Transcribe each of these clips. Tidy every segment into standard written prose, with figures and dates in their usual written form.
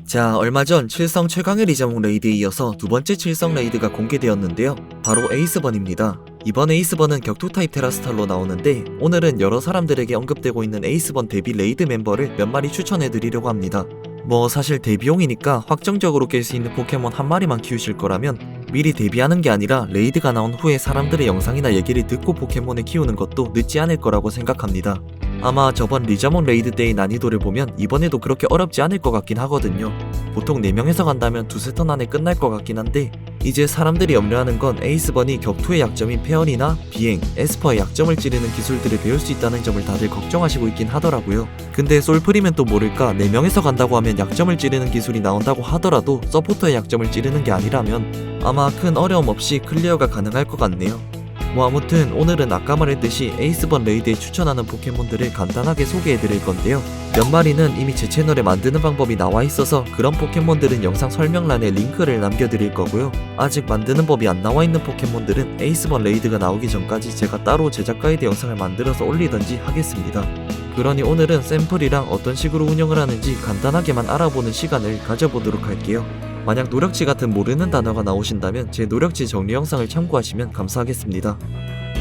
자, 얼마 전 칠성 최강의 리자몽 레이드에 이어서 두 번째 칠성 레이드가 공개되었는데요. 바로 에이스번입니다. 이번 에이스번은 격투 타입 테라스탈로 나오는데 오늘은 여러 사람들에게 언급되고 있는 에이스번 데뷔 레이드 멤버를 몇 마리 추천해드리려고 합니다. 사실 데뷔용이니까 확정적으로 깰 수 있는 포켓몬 한 마리만 키우실 거라면 미리 데뷔하는 게 아니라 레이드가 나온 후에 사람들의 영상이나 얘기를 듣고 포켓몬을 키우는 것도 늦지 않을 거라고 생각합니다. 아마 저번 리자몽 레이드 때의 난이도를 보면 이번에도 그렇게 어렵지 않을 것 같긴 하거든요. 보통 4명에서 간다면 두세 턴 안에 끝날 것 같긴 한데 이제 사람들이 염려하는 건 에이스번이 격투의 약점인 페어리나 비행, 에스퍼의 약점을 찌르는 기술들을 배울 수 있다는 점을 다들 걱정하시고 있긴 하더라고요. 근데 솔프리면 또 모를까 4명에서 간다고 하면 약점을 찌르는 기술이 나온다고 하더라도 서포터의 약점을 찌르는 게 아니라면 아마 큰 어려움 없이 클리어가 가능할 것 같네요. 아무튼 오늘은 아까 말했듯이 에이스번 레이드에 추천하는 포켓몬들을 간단하게 소개해드릴 건데요. 몇 마리는 이미 제 채널에 만드는 방법이 나와 있어서 그런 포켓몬들은 영상 설명란에 링크를 남겨드릴 거고요. 아직 만드는 법이 안 나와 있는 포켓몬들은 에이스번 레이드가 나오기 전까지 제가 따로 제작 가이드 영상을 만들어서 올리던지 하겠습니다. 그러니 오늘은 샘플이랑 어떤 식으로 운영을 하는지 간단하게만 알아보는 시간을 가져보도록 할게요. 만약 노력지 같은 모르는 단어가 나오신다면 제 노력지 정리 영상을 참고하시면 감사하겠습니다.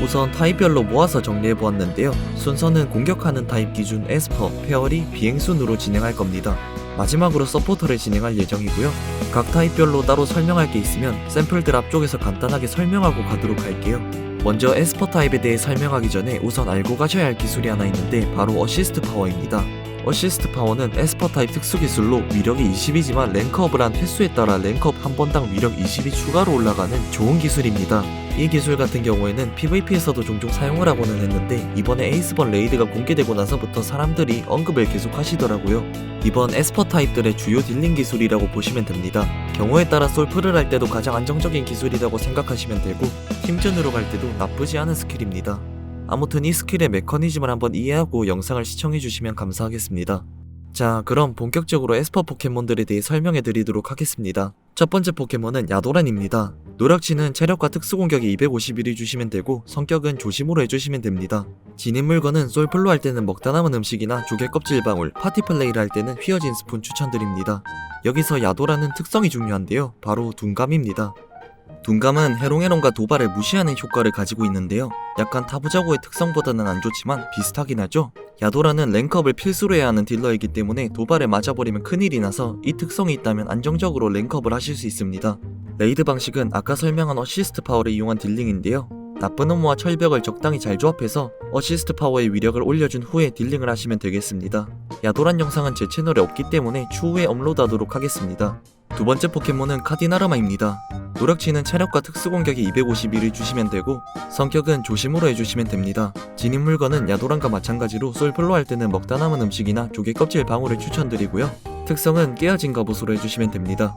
우선 타입별로 모아서 정리해보았는데요. 순서는 공격하는 타입 기준 에스퍼, 페어리, 비행 순으로 진행할 겁니다. 마지막으로 서포터를 진행할 예정이고요. 각 타입별로 따로 설명할 게 있으면 샘플들 앞쪽에서 간단하게 설명하고 가도록 할게요. 먼저 에스퍼 타입에 대해 설명하기 전에 우선 알고 가셔야 할 기술이 하나 있는데 바로 어시스트 파워입니다. 어시스트 파워는 에스퍼 타입 특수 기술로 위력이 20이지만 랭크업을 한 횟수에 따라 랭크업 한 번당 위력 20이 추가로 올라가는 좋은 기술입니다. 이 기술 같은 경우에는 PVP에서도 종종 사용을 하고는 했는데 이번에 에이스번 레이드가 공개되고 나서부터 사람들이 언급을 계속 하시더라고요. 이번 에스퍼 타입들의 주요 딜링 기술이라고 보시면 됩니다. 경우에 따라 솔프를 할 때도 가장 안정적인 기술이라고 생각하시면 되고 팀전으로 갈 때도 나쁘지 않은 스킬입니다. 아무튼 이 스킬의 메커니즘을 한번 이해하고 영상을 시청해주시면 감사하겠습니다. 자, 그럼 본격적으로 에스퍼 포켓몬들에 대해 설명해드리도록 하겠습니다. 첫 번째 포켓몬은 야도란입니다. 노력치는 체력과 특수공격이 251을 주시면 되고 성격은 조심으로 해주시면 됩니다. 진입 물건은 솔플로 할 때는 먹다 남은 음식이나 조개 껍질 방울, 파티 플레이를 할 때는 휘어진 스푼 추천드립니다. 여기서 야도란은 특성이 중요한데요. 바로 둔감입니다. 둔감은 해롱해롱과 도발을 무시하는 효과를 가지고 있는데요. 약간 타부자고의 특성보다는 안 좋지만 비슷하긴 하죠. 야도라는 랭크업을 필수로 해야 하는 딜러이기 때문에 도발에 맞아버리면 큰일이 나서 이 특성이 있다면 안정적으로 랭크업을 하실 수 있습니다. 레이드 방식은 아까 설명한 어시스트 파워를 이용한 딜링인데요. 나쁜 업무와 철벽을 적당히 잘 조합해서 어시스트 파워의 위력을 올려준 후에 딜링을 하시면 되겠습니다. 야도란 영상은 제 채널에 없기 때문에 추후에 업로드하도록 하겠습니다. 두 번째 포켓몬은 카디나르마입니다. 노력치는 체력과 특수공격이 251을 주시면 되고 성격은 조심으로 해주시면 됩니다. 진입 물건은 야도란과 마찬가지로 솔플로 할 때는 먹다 남은 음식이나 조개 껍질 방울을 추천드리고요. 특성은 깨어진 갑옷으로 해주시면 됩니다.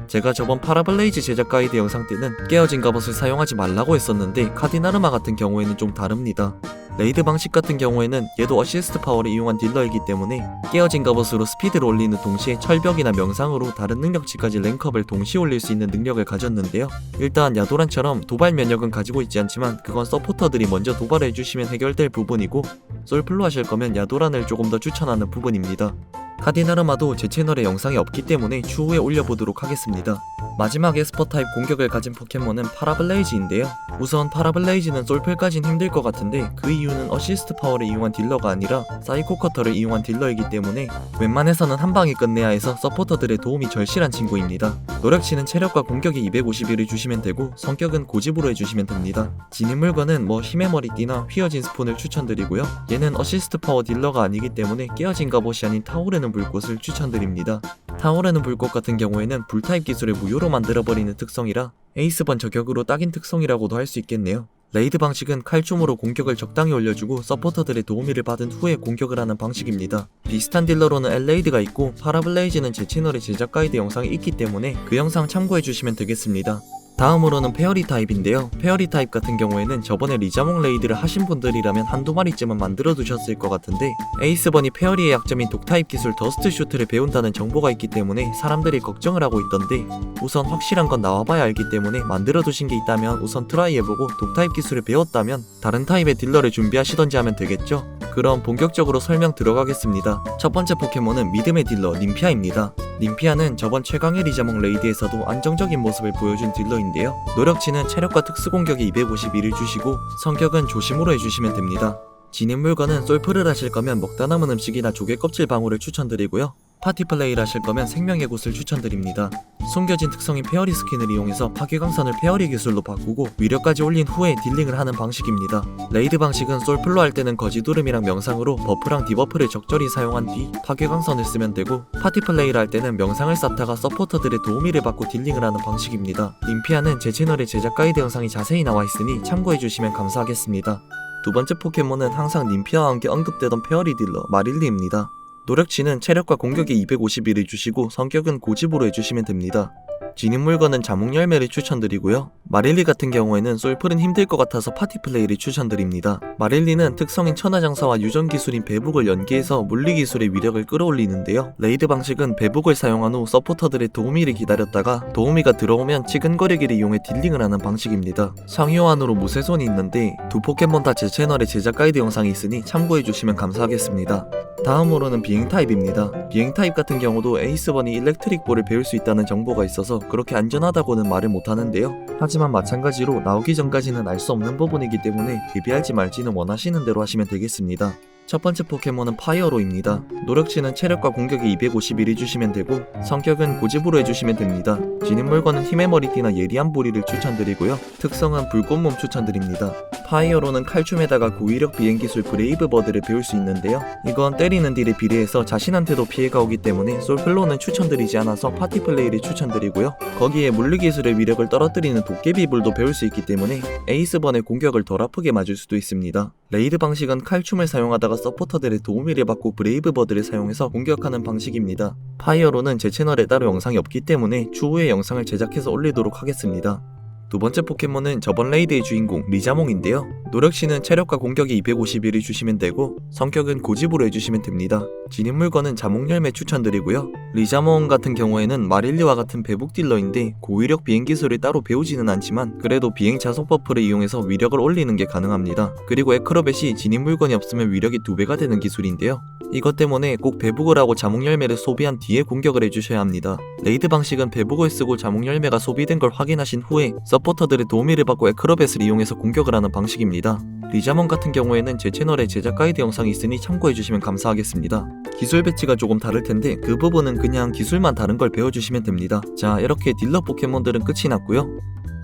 제가 저번 파라블레이즈 제작 가이드 영상 때는 깨어진 갑옷을 사용하지 말라고 했었는데 카디나르마 같은 경우에는 좀 다릅니다. 레이드 방식 같은 경우에는 얘도 어시스트 파워를 이용한 딜러이기 때문에 깨어진 갑옷으로 스피드를 올리는 동시에 철벽이나 명상으로 다른 능력치까지 랭크업을 동시에 올릴 수 있는 능력을 가졌는데요. 일단 야도란처럼 도발 면역은 가지고 있지 않지만 그건 서포터들이 먼저 도발을 해주시면 해결될 부분이고 솔플로 하실 거면 야도란을 조금 더 추천하는 부분입니다. 카디나르마도 제 채널에 영상이 없기 때문에 추후에 올려보도록 하겠습니다. 마지막 에스퍼 타입 공격을 가진 포켓몬은 파라블레이즈인데요. 우선 파라블레이즈는 솔플까진 힘들 것 같은데 그 이유는 어시스트 파워를 이용한 딜러가 아니라 사이코 커터를 이용한 딜러이기 때문에 웬만해서는 한 방에 끝내야 해서 서포터들의 도움이 절실한 친구입니다. 노력치는 체력과 공격이 251을 주시면 되고 성격은 고집으로 해주시면 됩니다. 진입 물건은 힘의 머리띠나 휘어진 스푼을 추천드리고요. 얘는 어시스트 파워 딜러가 아니기 때문에 깨어진 갑옷이 아닌 타오르는 불꽃을 추천드립니다. 타오르는 불꽃 같은 경우에는 불타입 기술을 무효로 만들어버리는 특성이라 에이스번 저격으로 딱인 특성이라고도 할 수 있겠네요. 레이드 방식은 칼춤으로 공격을 적당히 올려주고 서포터들의 도우미를 받은 후에 공격을 하는 방식입니다. 비슷한 딜러로는 엘레이드가 있고 파라블레이즈는 제 채널에 제작 가이드 영상이 있기 때문에 그 영상 참고해주시면 되겠습니다. 다음으로는 페어리 타입인데요. 페어리 타입 같은 경우에는 저번에 리자몽 레이드를 하신 분들이라면 한두 마리쯤은 만들어 두셨을 것 같은데 에이스번이 페어리의 약점인 독타입 기술 더스트 슈트를 배운다는 정보가 있기 때문에 사람들이 걱정을 하고 있던데 우선 확실한 건 나와봐야 알기 때문에 만들어 두신 게 있다면 우선 트라이 해보고 독타입 기술을 배웠다면 다른 타입의 딜러를 준비하시던지 하면 되겠죠? 그럼 본격적으로 설명 들어가겠습니다. 첫 번째 포켓몬은 믿음의 딜러 님피아입니다. 님피아는 저번 최강의 리자몽 레이드에서도 안정적인 모습을 보여준 딜러인데요. 노력치는 체력과 특수공격에 251을 주시고 성격은 조심으로 해주시면 됩니다. 진입 물건은 솔프를 하실 거면 먹다 남은 음식이나 조개 껍질 방울을 추천드리고요. 파티 플레이를 하실 거면 생명의 곳을 추천드립니다. 숨겨진 특성인 페어리 스킨을 이용해서 파괴광선을 페어리 기술로 바꾸고 위력까지 올린 후에 딜링을 하는 방식입니다. 레이드 방식은 솔플로 할 때는 거지두름이랑 명상으로 버프랑 디버프를 적절히 사용한 뒤 파괴광선을 쓰면 되고, 파티 플레이를 할 때는 명상을 쌓다가 서포터들의 도우미를 받고 딜링을 하는 방식입니다. 님피아는 제 채널에 제작 가이드 영상이 자세히 나와 있으니 참고해주시면 감사하겠습니다. 두 번째 포켓몬은 항상 님피아와 함께 언급되던 페어리 딜러 마릴리입니다. 노력치는 체력과 공격에 251을 주시고 성격은 고집으로 해주시면 됩니다. 진입 물건은 자몽열매를 추천드리고요. 마릴리 같은 경우에는 솔플은 힘들 것 같아서 파티 플레이를 추천드립니다. 마릴리는 특성인 천하장사와 유전 기술인 배북을 연계해서 물리 기술의 위력을 끌어올리는데요. 레이드 방식은 배북을 사용한 후 서포터들의 도우미를 기다렸다가 도우미가 들어오면 치근거리기를 이용해 딜링을 하는 방식입니다. 상위 호환으로 무쇠손이 있는데 두 포켓몬 다 제 채널에 제작 가이드 영상이 있으니 참고해주시면 감사하겠습니다. 다음으로는 비행 타입입니다. 비행 타입 같은 경우도 에이스번이 일렉트릭 볼을 배울 수 있다는 정보가 있어서 그렇게 안전하다고는 말을 못하는데요. 하지만 마찬가지로 나오기 전까지는 알 수 없는 부분이기 때문에 대비할지 말지는 원하시는 대로 하시면 되겠습니다. 첫 번째 포켓몬은 파이어로입니다. 노력치는 체력과 공격에 251을 주시면 되고 성격은 고집으로 해주시면 됩니다. 진입 물건은 힘의 머리띠나 예리한 부리를 추천드리고요. 특성은 불꽃몸 추천드립니다. 파이어로는 칼춤에다가 고위력 비행기술 브레이브 버드를 배울 수 있는데요. 이건 때리는 딜에 비례해서 자신한테도 피해가 오기 때문에 솔플로는 추천드리지 않아서 파티 플레이를 추천드리고요. 거기에 물리기술의 위력을 떨어뜨리는 도깨비불도 배울 수 있기 때문에 에이스번의 공격을 덜 아프게 맞을 수도 있습니다. 레이드 방식은 칼춤을 사용하다가 서포터들의 도우미를 받고 브레이브 버드를 사용해서 공격하는 방식입니다. 파이어로는 제 채널에 따로 영상이 없기 때문에 추후에 영상을 제작해서 올리도록 하겠습니다. 두 번째 포켓몬은 저번 레이드의 주인공 리자몽인데요. 노력치는 체력과 공격에 251을 주시면 되고 성격은 고집으로 해주시면 됩니다. 진입 물건은 자몽열매 추천드리고요. 리자몽 같은 경우에는 마릴리와 같은 배북 딜러인데 고위력 비행 기술을 따로 배우지는 않지만 그래도 비행 자속 버프를 이용해서 위력을 올리는 게 가능합니다. 그리고 에크로벳이 진입 물건이 없으면 위력이 2배가 되는 기술인데요. 이것 때문에 꼭 배북을 하고 자몽열매를 소비한 뒤에 공격을 해주셔야 합니다. 레이드 방식은 배북을 쓰고 자몽열매가 소비된 걸 확인하신 후에 서포터들의 도우미를 받고 에크로벳을 이용해서 공격을 하는 방식입니다. 리자몽 같은 경우에는 제 채널에 제작 가이드 영상이 있으니 참고해주시면 감사하겠습니다. 기술 배치가 조금 다를 텐데 그 부분은 그냥 기술만 다른 걸 배워주시면 됩니다. 자, 이렇게 딜러 포켓몬들은 끝이 났고요.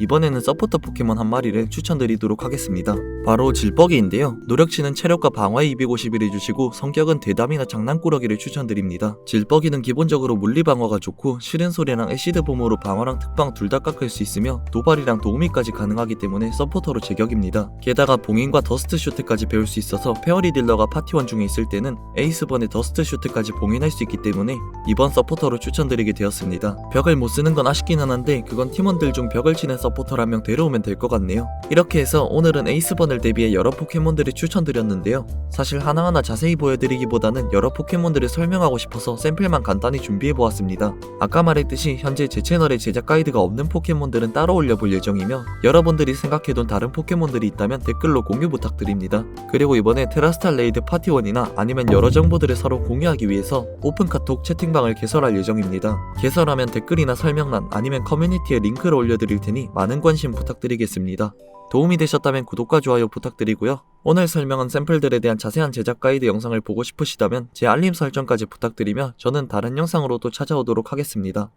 이번에는 서포터 포켓몬 한 마리를 추천드리도록 하겠습니다. 바로 질뻑이인데요. 노력치는 체력과 방어에 251을 주시고 성격은 대담이나 장난꾸러기를 추천드립니다. 질뻑이는 기본적으로 물리 방어가 좋고 싫은 소리랑 애시드 봄으로 방어랑 특방 둘 다 깎을 수 있으며 도발이랑 도우미까지 가능하기 때문에 서포터로 제격입니다. 게다가 봉인과 더스트 슈트까지 배울 수 있어서 페어리 딜러가 파티원 중에 있을 때는 에이스번의 더스트 슈트까지 봉인할 수 있기 때문에 이번 서포터로 추천드리게 되었습니다. 벽을 못 쓰는 건 아쉽기는 한데 그건 팀원들 중 벽을 치는 서포터를 한 명 데려오면 될 것 같네요. 이렇게 해서 오늘은 에이스번을 대비해 여러 포켓몬들을 추천드렸는데요. 사실 하나하나 자세히 보여드리기보다는 여러 포켓몬들을 설명하고 싶어서 샘플만 간단히 준비해보았습니다. 아까 말했듯이 현재 제 채널에 제작 가이드가 없는 포켓몬들은 따로 올려볼 예정이며 여러분들이 생각해둔 다른 포켓몬들이 있다면 댓글로 공유 부탁드립니다. 그리고 이번에 테라스탈 레이드 파티원이나 아니면 여러 정보들을 서로 공유하기 위해서 오픈카톡 채팅방을 개설할 예정입니다. 개설하면 댓글이나 설명란 아니면 커뮤니티에 링크를 올려드릴 테니 많은 관심 부탁드리겠습니다. 도움이 되셨다면 구독과 좋아요 부탁드리고요. 오늘 설명한 샘플들에 대한 자세한 제작 가이드 영상을 보고 싶으시다면 제 알림 설정까지 부탁드리며 저는 다른 영상으로 또 찾아오도록 하겠습니다.